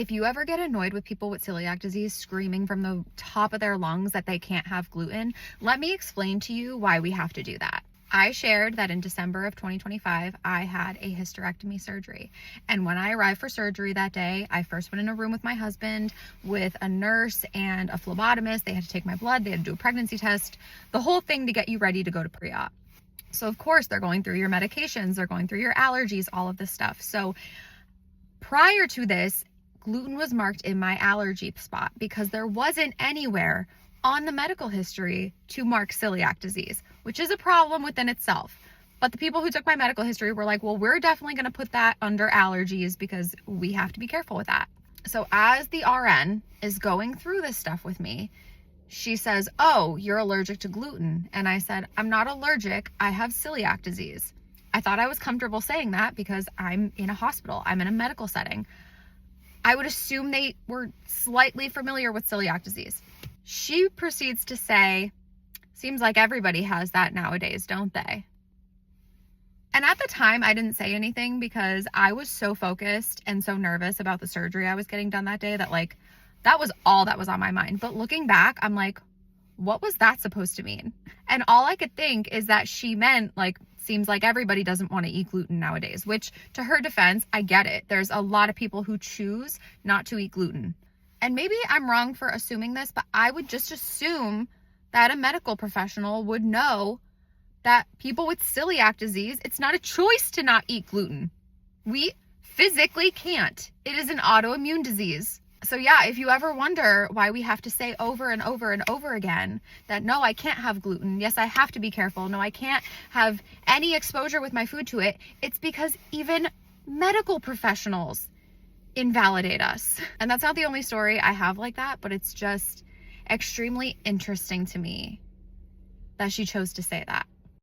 If you ever get annoyed with people with celiac disease screaming from the top of their lungs that they can't have gluten, let me explain to you why we have to do that. I shared that in December of 2025, I had a hysterectomy surgery. And when I arrived for surgery that day, I first went in a room with my husband with a nurse and a phlebotomist. They had to take my blood. They had to do a pregnancy test, the whole thing to get you ready to go to pre-op. So of course, they're going through your medications, they're going through your allergies, all of this stuff. So prior to this, gluten was marked in my allergy spot because there wasn't anywhere on the medical history to mark celiac disease, which is a problem within itself. But the people who took my medical history were like, well, we're definitely going to put that under allergies because we have to be careful with that. So as the RN is going through this stuff with me, she says, oh, you're allergic to gluten. And I said, I'm not allergic. I have celiac disease. I thought I was comfortable saying that because I'm in a hospital. I'm in a medical setting. I would assume they were slightly familiar with celiac disease. She proceeds to say, seems like everybody has that nowadays, don't they? And at the time, I didn't say anything because I was so focused and so nervous about the surgery I was getting done that day that that was all that was on my mind. But looking back, I'm like, what was that supposed to mean? And all I could think is that she meant seems like everybody doesn't want to eat gluten nowadays, which to her defense, I get it. There's a lot of people who choose not to eat gluten. And maybe I'm wrong for assuming this, but I would just assume that a medical professional would know that people with celiac disease, it's not a choice to not eat gluten. We physically can't. It is an autoimmune disease. So yeah, if you ever wonder why we have to say over and over and over again that no, I can't have gluten. Yes, I have to be careful. No, I can't have any exposure with my food to it. It's because even medical professionals invalidate us. And that's not the only story I have like that, but it's just extremely interesting to me that she chose to say that.